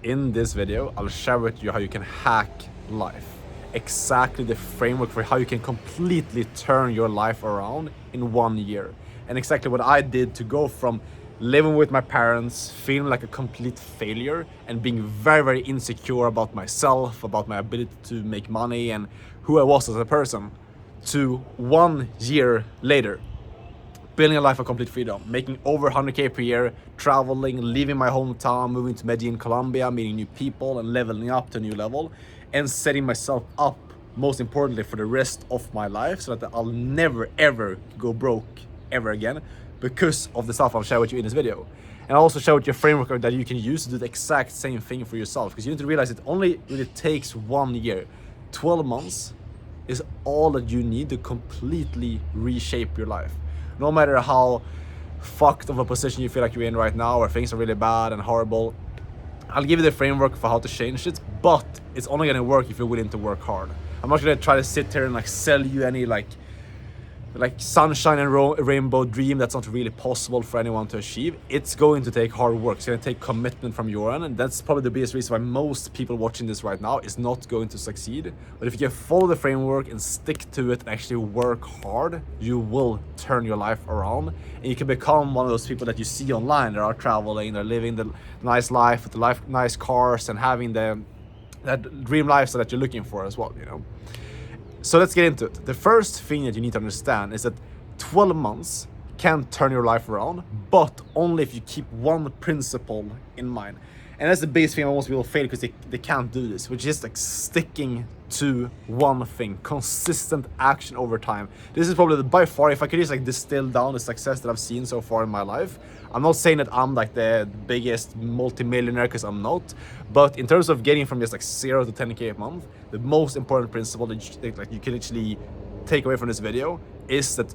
In this video, I'll share with you how you can hack life. Exactly the framework for how you can completely turn your life around in 1 year. And exactly what I did to go from living with my parents, feeling like a complete failure, and being very, very insecure about myself, about my ability to make money and who I was as a person, to 1 year later, building a life of complete freedom, making over 100k per year, traveling, leaving my hometown, moving to Medellin, Colombia, meeting new people and leveling up to a new level, and setting myself up, most importantly, for the rest of my life so that I'll never ever go broke ever again because of the stuff I'll share with you in this video. And I'll also share with you a framework that you can use to do the exact same thing for yourself, because you need to realize it only really takes 1 year. 12 months is all that you need to completely reshape your life. No matter how fucked of a position you feel like you're in right now, or things are really bad and horrible, I'll give you the framework for how to change it, but it's only gonna work if you're willing to work hard. I'm not gonna try to sit here and like sell you any like sunshine and rainbow dream that's not really possible for anyone to achieve. It's going to take hard work. It's going to take commitment from your end, and that's probably the biggest reason why most people watching this right now is not going to succeed. But if you can follow the framework and stick to it and actually work hard, you will turn your life around, and you can become one of those people that you see online that are traveling, they're living the nice life with the nice cars and having that dream lifestyle that you're looking for as well, you know. So let's get into it. The first thing that you need to understand is that 12 months can turn your life around, but only if you keep one principle in mind. And that's the biggest thing most people fail because they can't do this, which is like sticking to one thing, consistent action over time. This is probably by far, if I could just like distill down the success that I've seen so far in my life. I'm not saying that I'm like the biggest multi-millionaire, because I'm not, but in terms of getting from just like 0 to 10k a month, the most important principle that you can actually take away from this video is that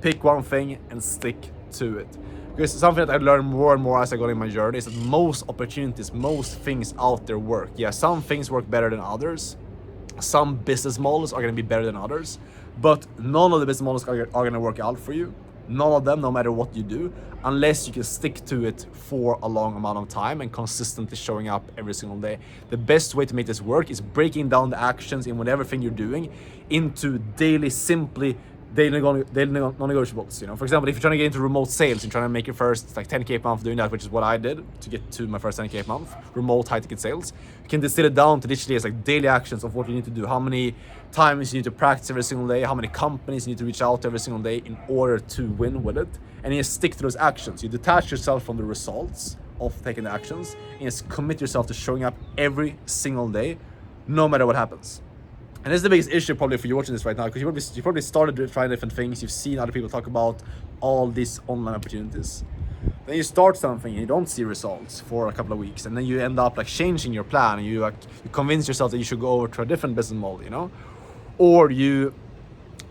pick one thing and stick to it. Because something that I learned more and more as I go in my journey is that most opportunities, most things out there work. Yeah, some things work better than others. Some business models are going to be better than others, but none of the business models are going to work out for you. None of them, no matter what you do, unless you can stick to it for a long amount of time and consistently showing up every single day. The best way to make this work is breaking down the actions in whatever thing you're doing into daily non-negotiables. You know, for example, if you're trying to get into remote sales and trying to make your first like 10k a month doing that, which is what I did to get to my first 10k a month, remote high ticket sales, you can distill it down to literally as like daily actions of what you need to do, how many times you need to practice every single day, how many companies you need to reach out to every single day in order to win with it, and you stick to those actions. You detach yourself from the results of taking the actions and just commit yourself to showing up every single day, no matter what happens. And this is the biggest issue probably for you watching this right now, because you probably started trying different things. You've seen other people talk about all these online opportunities. Then you start something and you don't see results for a couple of weeks, and then you end up like changing your plan, and you convince yourself that you should go over to a different business model, you know, or you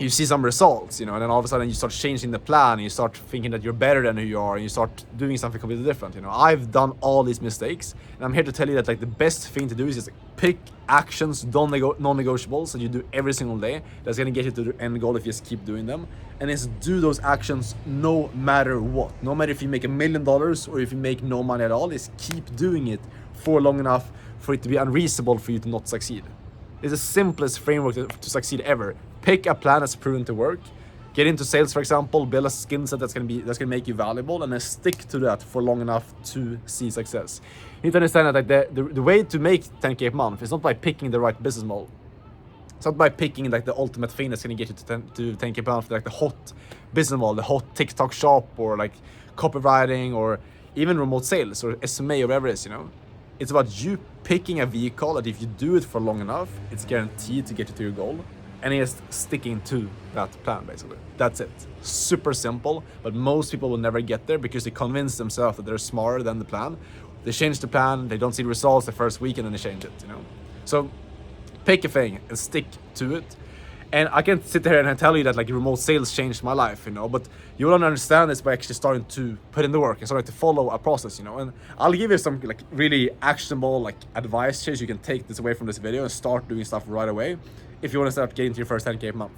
see some results, you know, and then all of a sudden you start changing the plan and you start thinking that you're better than who you are and you start doing something completely different. You know, I've done all these mistakes, and I'm here to tell you that like the best thing to do is just pick actions, non-negotiables that you do every single day that's gonna get you to the end goal if you just keep doing them, and just do those actions no matter what. No matter if you make $1 million or if you make no money at all, just keep doing it for long enough for it to be unreasonable for you to not succeed. It's the simplest framework to succeed ever. Pick a plan that's proven to work. Get into sales, for example, build a skill set that's gonna make you valuable, and then stick to that for long enough to see success. You need to understand that like the way to make 10k a month is not by picking the right business model. It's not by picking like the ultimate thing that's gonna get you to 10k a month, like the hot business model, the hot TikTok shop, or like copywriting, or even remote sales or SMA or whatever it is, you know. It's about you picking a vehicle that if you do it for long enough, it's guaranteed to get you to your goal, and just sticking to that plan, basically. That's it. Super simple, but most people will never get there because they convince themselves that they're smarter than the plan. They change the plan, they don't see the results the first week, and then they change it, you know. So pick a thing and stick to it. And I can sit here and tell you that like remote sales changed my life, you know, but you will understand this by actually starting to put in the work and starting to follow a process, you know. And I'll give you some like really actionable like advice here so you can take this away from this video and start doing stuff right away if you want to start getting to your first 10k a month.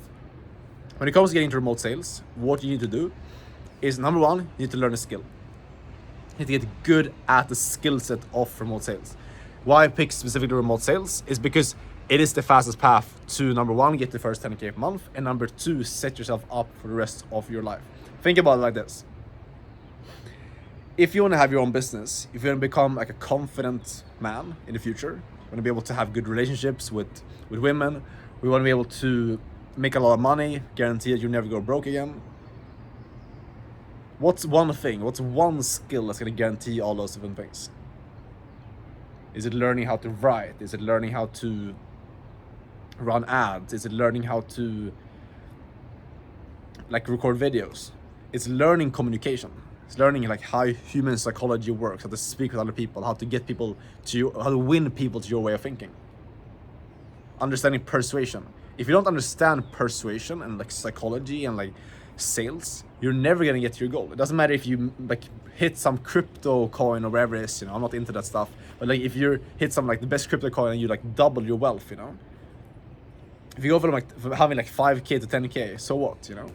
When it comes to getting to remote sales, what you need to do is, number one, you need to learn a skill. You need to get good at the skill set of remote sales. Why I pick specifically remote sales is because it is the fastest path to, number one, get the first 10K per month, and number two, set yourself up for the rest of your life. Think about it like this. If you want to have your own business, if you want to become like a confident man in the future, you want to be able to have good relationships with women, we want to be able to make a lot of money, guarantee that you'll never go broke again. What's one skill that's going to guarantee all those different things? Is it learning how to write? Is it learning how to run ads? Is it learning how to like record videos? It's learning communication. It's learning like how human psychology works, how to speak with other people, how to get people to you, how to win people to your way of thinking. Understanding persuasion. If you don't understand persuasion and like psychology and like sales, you're never gonna get to your goal. It doesn't matter if you like hit some crypto coin or whatever it is, you know, I'm not into that stuff. But like if you hit some like the best crypto coin and you like double your wealth, you know. If you go from having like 5K to 10K, so what, you know?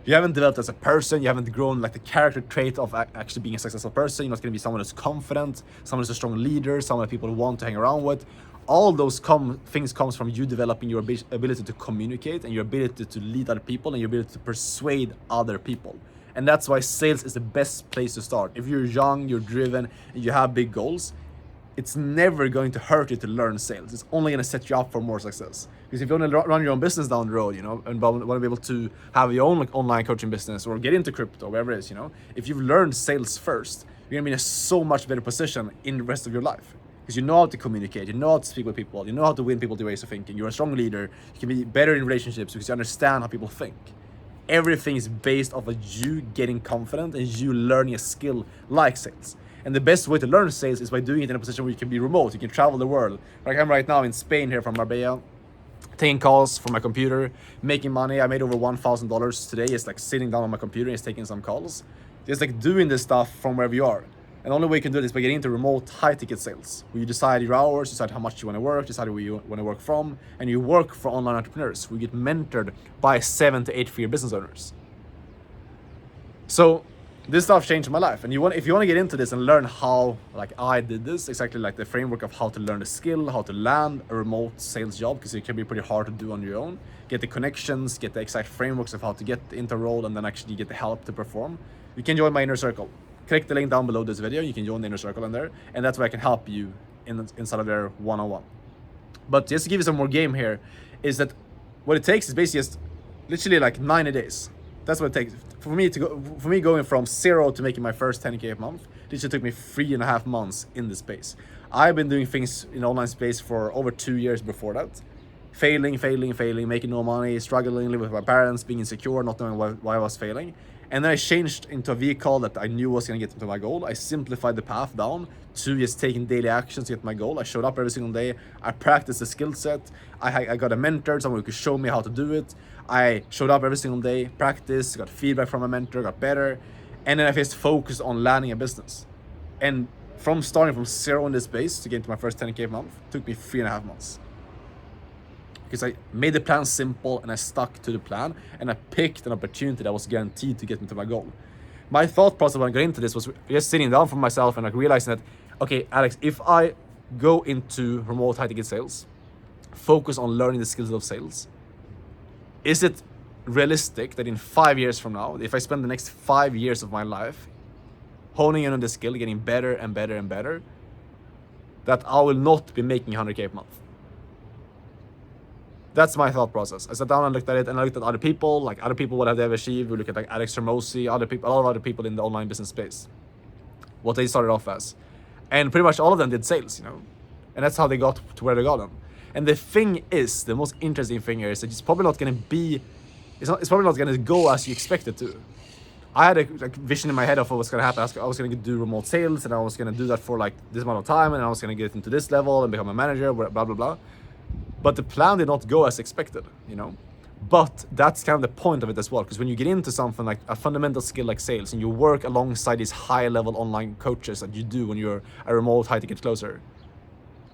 You haven't developed as a person, you haven't grown like the character trait of actually being a successful person. You're not gonna be someone who's confident, someone who's a strong leader, someone that people want to hang around with. All those things comes from you developing your ability to communicate and your ability to lead other people and your ability to persuade other people. And that's why sales is the best place to start. If you're young, you're driven, and you have big goals, it's never going to hurt you to learn sales. It's only going to set you up for more success. Because if you want to run your own business down the road, you know, and want to be able to have your own like online coaching business or get into crypto, whatever it is, you know, if you've learned sales first, you're going to be in a so much better position in the rest of your life. Because you know how to communicate, you know how to speak with people, you know how to win people to ways of thinking. You're a strong leader. You can be better in relationships because you understand how people think. Everything is based off of you getting confident and you learning a skill like sales. And the best way to learn sales is by doing it in a position where you can be remote. You can travel the world. Like I'm right now in Spain here from Marbella, taking calls from my computer, making money. I made over $1,000 today. It's like sitting down on my computer and taking some calls. Just like doing this stuff from wherever you are. And the only way you can do this is by getting into remote high-ticket sales, where you decide your hours, decide how much you want to work, decide where you want to work from, and you work for online entrepreneurs, where you get mentored by 7 to 8 figure business owners. So this stuff changed my life. And if you want to get into this and learn how like I did this, exactly like the framework of how to learn the skill, how to land a remote sales job, because it can be pretty hard to do on your own, get the connections, get the exact frameworks of how to get into a role, and then actually get the help to perform, you can join my inner circle. Click the link down below this video. You can join the inner circle in there, and that's where I can help you inside of their one-on-one. But just to give you some more game here, is that what it takes is basically just literally like 90 days. That's what it takes for me going from 0 to making my first 10K a month. This took me 3.5 months in this space. I've been doing things in the online space for over 2 years before that. Failing, making no money, struggling, living with my parents, being insecure, not knowing why I was failing. And then I changed into a vehicle that I knew was going to get me to my goal. I simplified the path down to just taking daily actions to get my goal. I showed up every single day. I practiced the skill set. I got a mentor, someone who could show me how to do it. I showed up every single day, practiced, got feedback from my mentor, got better. And then I just focused on landing a business. And from starting from 0 in this space to get to my first 10K a month, took me 3.5 months. Because I made the plan simple and I stuck to the plan and I picked an opportunity that was guaranteed to get me to my goal. My thought process when I got into this was just sitting down for myself and like realizing that, okay, Alex, if I go into remote high-ticket sales, focus on learning the skills of sales, is it realistic that in 5 years from now, if I spend the next 5 years of my life honing in on the skill, getting better and better and better, that I will not be making 100K a month? That's my thought process. I sat down and looked at it, and I looked at other people, like other people, what have they ever achieved. We look at like Alex Hormozi, other people, a lot of other people in the online business space, what they started off as. And pretty much all of them did sales, you know? And that's how they got to where they got them. And the thing is, the most interesting thing here is that it's probably not going to be, it's probably not going to go as you expect it to. I had a vision in my head of what was going to happen. I was going to do remote sales, and I was going to do that for like this amount of time, and I was going to get into this level and become a manager, blah, blah, blah. But the plan did not go as expected, you know? But that's kind of the point of it as well, because when you get into something like a fundamental skill like sales and you work alongside these high-level online coaches that you do when you're a remote high-ticket closer,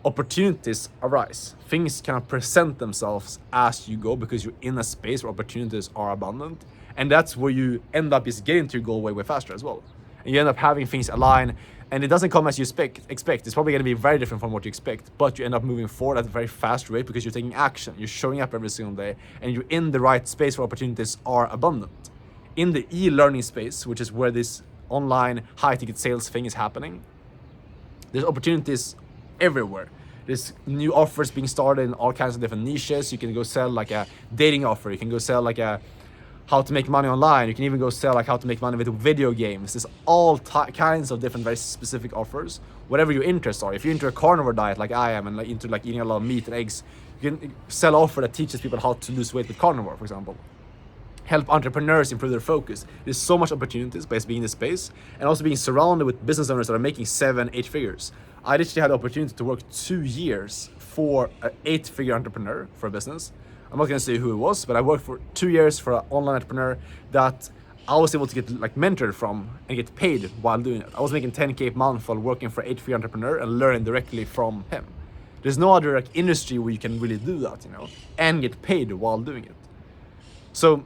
opportunities arise. Things kind of present themselves as you go because you're in a space where opportunities are abundant. And that's where you end up just getting to your goal way faster as well. And you end up having things align. And it doesn't come as you expect. It's probably going to be very different from what you expect, but you end up moving forward at a very fast rate because you're taking action. You're showing up every single day, and you're in the right space where opportunities are abundant. In the e-learning space, which is where this online high-ticket sales thing is happening, there's opportunities everywhere. There's new offers being started in all kinds of different niches. You can go sell like a dating offer. You can go sell like a how to make money online. You can even go sell like how to make money with video games. There's all kinds of different very specific offers, whatever your interests are. If you're into a carnivore diet like I am and like into like eating a lot of meat and eggs, you can sell an offer that teaches people how to lose weight with carnivore, for example. Help entrepreneurs improve their focus. There's so much opportunities by being in this space and also being surrounded with business owners that are making 7-8 figures. I actually had the opportunity to work 2 years for an 8-figure entrepreneur for a business. I'm not gonna say who it was, but I worked for 2 years for an online entrepreneur that I was able to get like mentored from and get paid while doing it. I was making 10K a month while working for an 8-figure entrepreneur and learning directly from him. There's no other like industry where you can really do that, you know, and get paid while doing it. So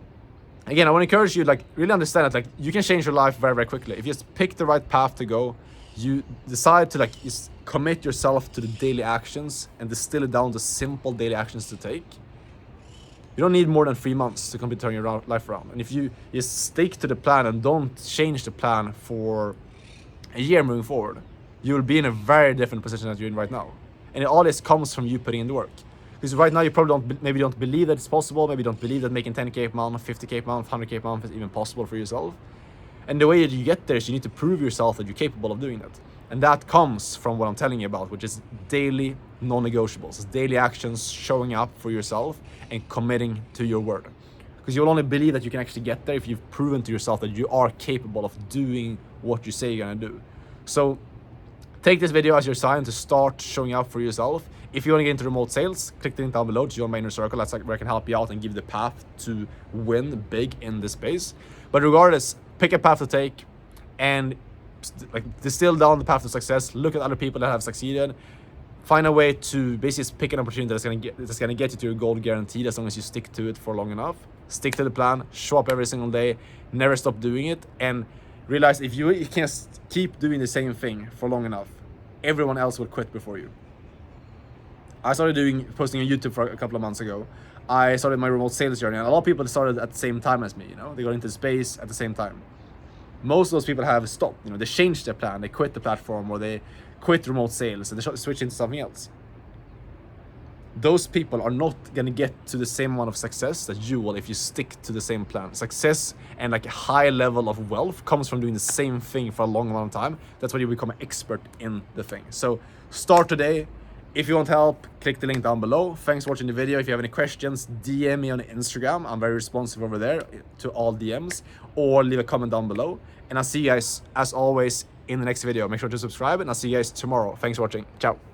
again, I want to encourage you, like, really understand that like you can change your life very, very quickly. If you just pick the right path to go, you decide to like just commit yourself to the daily actions and distill it down to simple daily actions to take. You don't need more than 3 months to completely turn your life around. And if you just stick to the plan and don't change the plan for a year moving forward, you will be in a very different position that you're in right now. And all this comes from you putting in the work. Because right now you probably maybe don't believe that it's possible, maybe don't believe that making 10K a month, 50K a month, 100K a month is even possible for yourself. And the way that you get there is you need to prove yourself that you're capable of doing that. And that comes from what I'm telling you about, which is daily non-negotiables, daily actions, showing up for yourself and committing to your word. Because you'll only believe that you can actually get there if you've proven to yourself that you are capable of doing what you say you're gonna do. So take this video as your sign to start showing up for yourself. If you want to get into remote sales, click the link down below to join my inner circle. That's like where I can help you out and give you the path to win big in this space. But regardless, pick a path to take and like distill down the path to success. Look at other people that have succeeded. Find a way to basically pick an opportunity that's gonna get you to your goal guaranteed as long as you stick to it for long enough. Stick to the plan, show up every single day, never stop doing it, and realize if you can't keep doing the same thing for long enough, everyone else will quit before you. I started posting on YouTube for a couple of months ago. I started my remote sales journey, and a lot of people started at the same time as me, you know, they got into space at the same time. Most of those people have stopped, you know, they changed their plan, they quit the platform, or they quit remote sales and they switch into something else. Those people are not gonna get to the same amount of success that you will if you stick to the same plan. Success and like a high level of wealth comes from doing the same thing for a long amount of time. That's when you become an expert in the thing. So start today. If you want help, click the link down below. Thanks for watching the video. If you have any questions, DM me on Instagram. I'm very responsive over there to all DMs, or leave a comment down below. And I'll see you guys, as always, in the next video. Make sure to subscribe, and I'll see you guys tomorrow. Thanks for watching. Ciao.